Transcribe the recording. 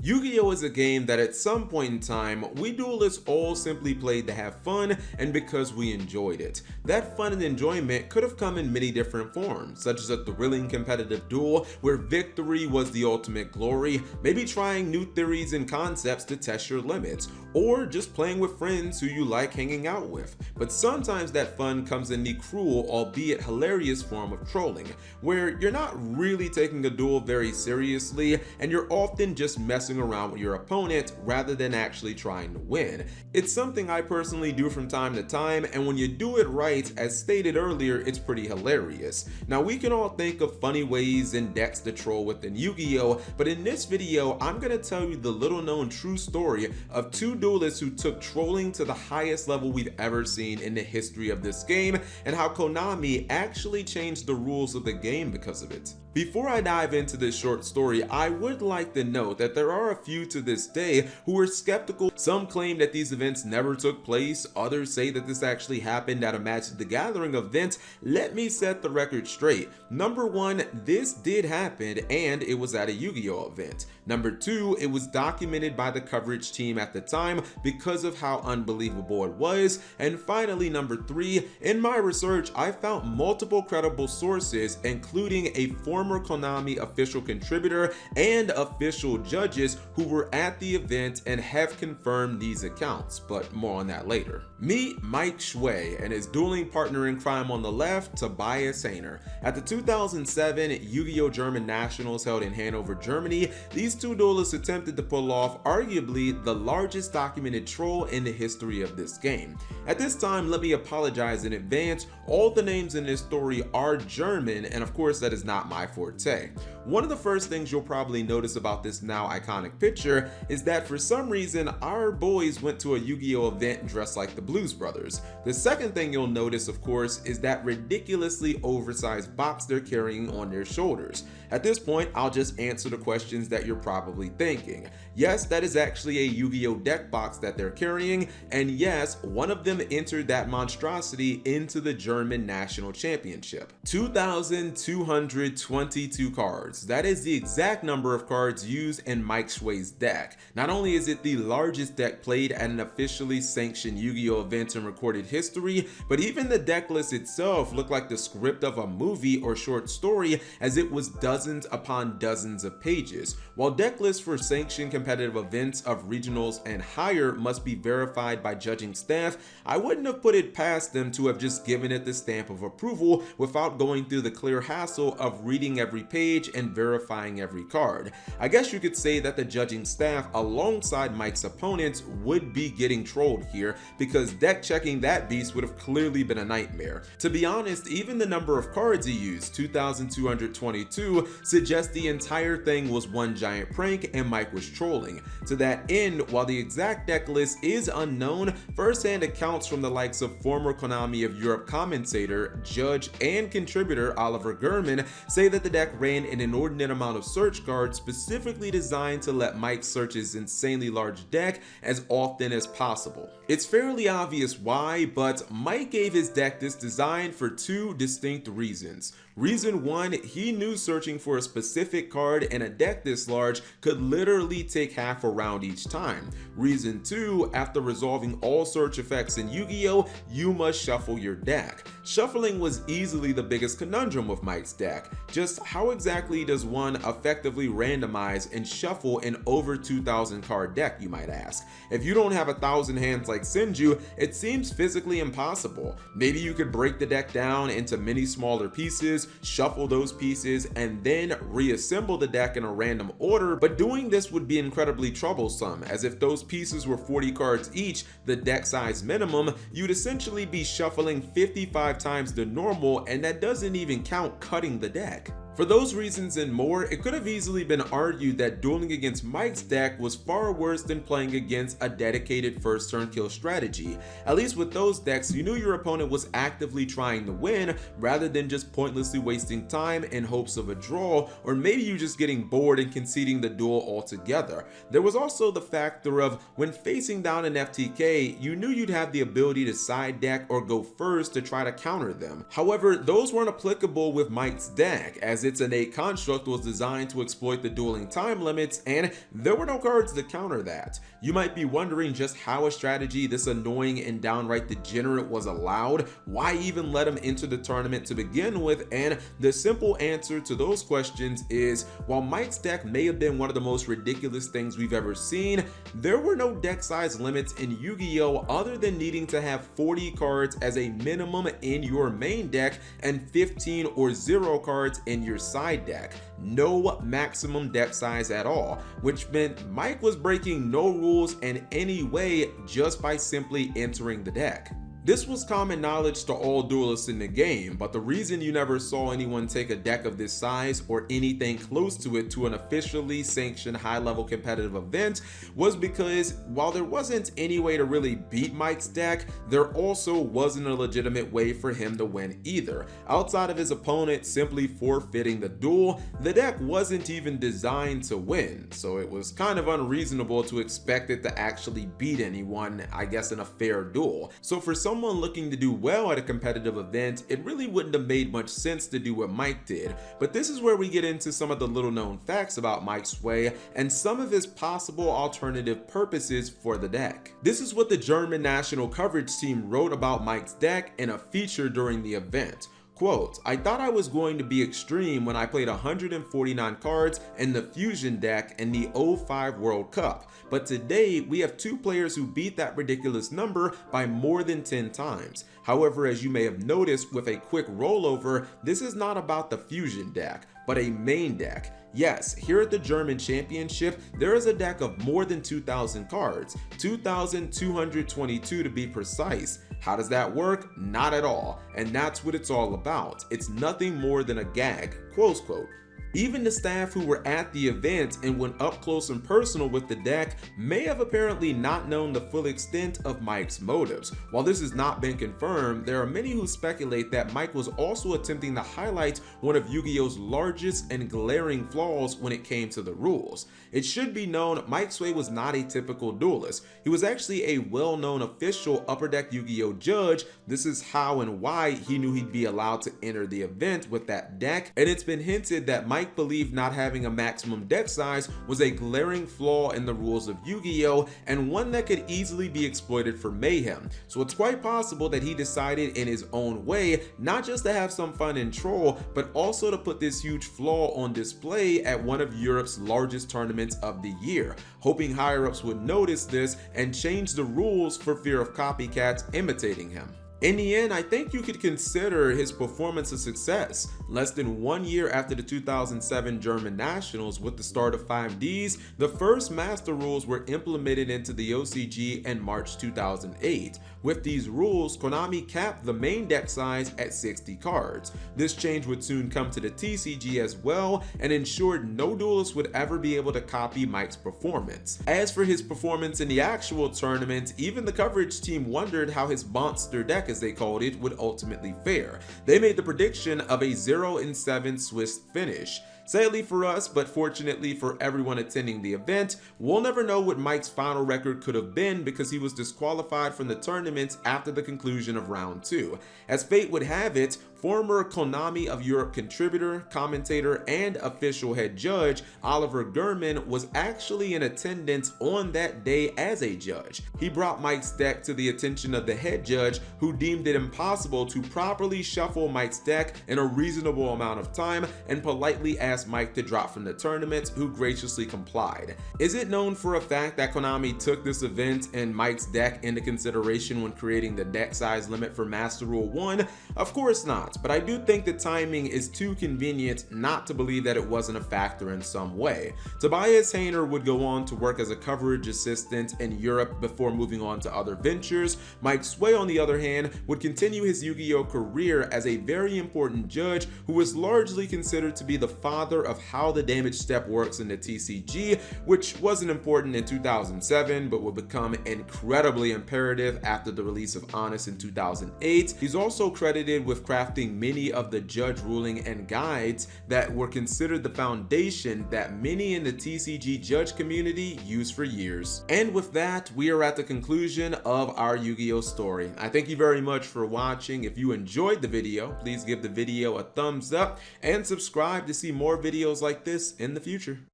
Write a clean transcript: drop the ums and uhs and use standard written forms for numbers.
Yu-Gi-Oh! Is a game that at some point in time, we duelists all simply played to have fun and because we enjoyed it. That fun and enjoyment could have come in many different forms, such as a thrilling competitive duel where victory was the ultimate glory, maybe trying new theories and concepts to test your limits, or just playing with friends who you like hanging out with. But sometimes that fun comes in the cruel, albeit hilarious form of trolling, where you're not really taking a duel very seriously and you're often just messing around with your opponent rather than actually trying to win. It's something I personally do from time to time, and when you do it right, as stated earlier, it's pretty hilarious. Now we can all think of funny ways and decks to troll within Yu-Gi-Oh, but in this video I'm gonna tell you the little known true story of two duelists who took trolling to the highest level we've ever seen in the history of this game, and how Konami actually changed the rules of the game because of it. Before I dive into this short story, I would like to note that there are a few to this day who are skeptical. Some claim that these events never took place, others say that this actually happened at a Magic the Gathering event. Let me set the record straight. Number one, this did happen and it was at a Yu-Gi-Oh! Event. Number two, it was documented by the coverage team at the time because of how unbelievable it was. And finally, number three, in my research, I found multiple credible sources, including a former Konami official contributor and official judges who were at the event and have confirmed these accounts, but more on that later. Meet Mike Shui and his dueling partner in crime on the left, Tobias Hayner. At the 2007 Yu-Gi-Oh! German Nationals held in Hanover, Germany, these two duelists attempted to pull off arguably the largest documented troll in the history of this game. At this time, let me apologize in advance, all the names in this story are German, and of course that is not my forte. One of the first things you'll probably notice about this now iconic picture is that for some reason our boys went to a Yu-Gi-Oh! Event dressed like the Blues Brothers. The second thing you'll notice, of course, is that ridiculously oversized box they're carrying on their shoulders. At this point, I'll just answer the questions that you're probably thinking. Yes, that is actually a Yu-Gi-Oh! Deck box that they're carrying, and yes, one of them entered that monstrosity into the German National Championship. 2,222 cards. That is the exact number of cards used in Mike Shui's deck. Not only is it the largest deck played at an officially sanctioned Yu-Gi-Oh! Event in recorded history, but even the deck list itself looked like the script of a movie or short story, as it was dozens upon dozens of pages. While deck lists for sanctioned competitive events of regionals and higher must be verified by judging staff, I wouldn't have put it past them to have just given it the stamp of approval without going through the clear hassle of reading every page and verifying every card. I guess you could say that the judging staff alongside Mike's opponents would be getting trolled here, because deck checking that beast would have clearly been a nightmare. To be honest, even the number of cards he used, 2,222, suggests the entire thing was one giant prank and Mike was trolling. To that end, while the exact deck list is unknown, first-hand accounts from the likes of former Konami of Europe commentator, judge, and contributor Oliver Gurman say that the deck ran an inordinate amount of search cards specifically designed to let Mike search his insanely large deck as often as possible. It's fairly obvious why, but Mike gave his deck this design for two distinct reasons. Reason one, he knew searching for a specific card in a deck this large could literally take half a round each time. Reason two, after resolving all search effects in Yu-Gi-Oh!, you must shuffle your deck. Shuffling was easily the biggest conundrum with Mike's deck. Just how exactly does one effectively randomize and shuffle an over 2,000 card deck, you might ask? If you don't have 1,000 hands like Senju, it seems physically impossible. Maybe you could break the deck down into many smaller pieces, shuffle those pieces, and then reassemble the deck in a random order, but doing this would be incredibly troublesome, as if those pieces were 40 cards each, the deck size minimum, you'd essentially be shuffling 55 times the normal, and that doesn't even count cutting the deck. For those reasons and more, it could have easily been argued that dueling against Mike's deck was far worse than playing against a dedicated first turn kill strategy. At least with those decks, you knew your opponent was actively trying to win rather than just pointlessly wasting time in hopes of a draw, or maybe you just getting bored and conceding the duel altogether. There was also the factor of when facing down an FTK, you knew you'd have the ability to side deck or go first to try to counter them. However, those weren't applicable with Mike's deck, as as its innate construct was designed to exploit the dueling time limits, and there were no cards to counter that. You might be wondering just how a strategy this annoying and downright degenerate was allowed. Why even let him enter the tournament to begin with? And the simple answer to those questions is, while Mike's deck may have been one of the most ridiculous things we've ever seen, there were no deck size limits in Yu-Gi-Oh other than needing to have 40 cards as a minimum in your main deck and 15 or 0 cards in your side deck. No maximum deck size at all, which meant Mike was breaking no rules in any way just by simply entering the deck. This was common knowledge to all duelists in the game, but the reason you never saw anyone take a deck of this size or anything close to it to an officially sanctioned high-level competitive event was because while there wasn't any way to really beat Mike's deck, there also wasn't a legitimate way for him to win either. Outside of his opponent simply forfeiting the duel, the deck wasn't even designed to win, so it was kind of unreasonable to expect it to actually beat anyone, I guess, in a fair duel. So for someone looking to do well at a competitive event, it really wouldn't have made much sense to do what Mike did. But this is where we get into some of the little known facts about Mike's Sway and some of his possible alternative purposes for the deck. This is what the German national coverage team wrote about Mike's deck in a feature during the event. Quote, "I thought I was going to be extreme when I played 149 cards in the Fusion deck in the 05 World Cup, but today we have 2 players who beat that ridiculous number by more than 10 times. However, as you may have noticed with a quick rollover, this is not about the Fusion deck, but a main deck. Yes, here at the German Championship, there is a deck of more than 2,000 cards, 2,222 to be precise. How does that work? Not at all. And that's what it's all about. It's nothing more than a gag." Close quote. Even the staff who were at the event and went up close and personal with the deck may have apparently not known the full extent of Mike's motives. While this has not been confirmed, there are many who speculate that Mike was also attempting to highlight one of Yu-Gi-Oh's largest and glaring flaws when it came to the rules. It should be known Mike Sway was not a typical duelist. He was actually a well-known official Upper Deck Yu-Gi-Oh judge. This is how and why he knew he'd be allowed to enter the event with that deck, and it's been hinted that Mike believed not having a maximum deck size was a glaring flaw in the rules of Yu-Gi-Oh and one that could easily be exploited for mayhem. So it's quite possible that he decided in his own way not just to have some fun and troll, but also to put this huge flaw on display at one of Europe's largest tournaments of the year, hoping higher-ups would notice this and change the rules for fear of copycats imitating him. In the end, I think you could consider his performance a success. Less than 1 year after the 2007 German Nationals, with the start of 5Ds, the first master rules were implemented into the OCG in March 2008. With these rules, Konami capped the main deck size at 60 cards. This change would soon come to the TCG as well and ensured no duelist would ever be able to copy Mike's performance. As for his performance in the actual tournament, even the coverage team wondered how his monster deck, as they called it, would ultimately fare. They made the prediction of a 0-7 Swiss finish. Sadly for us, but fortunately for everyone attending the event, we'll never know what Mike's final record could have been because he was disqualified from the tournament after the conclusion of round 2. As fate would have it, former Konami of Europe contributor, commentator, and official head judge Oliver Gurman was actually in attendance on that day as a judge. He brought Mike's deck to the attention of the head judge, who deemed it impossible to properly shuffle Mike's deck in a reasonable amount of time and politely asked Mike to drop from the tournament, who graciously complied. Is it known for a fact that Konami took this event and Mike's deck into consideration when creating the deck size limit for Master Rule 1? Of course not, but I do think the timing is too convenient not to believe that it wasn't a factor in some way. Tobias Hayner would go on to work as a coverage assistant in Europe before moving on to other ventures. Mike Sway, on the other hand, would continue his Yu-Gi-Oh career as a very important judge who was largely considered to be the father of how the damage step works in the TCG, which wasn't important in 2007 but would become incredibly imperative after the release of Honest in 2008. He's also credited with crafting including many of the judge ruling and guides that were considered the foundation that many in the TCG judge community used for years. And with that, we are at the conclusion of our Yu-Gi-Oh story. I thank you very much for watching. If you enjoyed the video, please give the video a thumbs up and subscribe to see more videos like this in the future.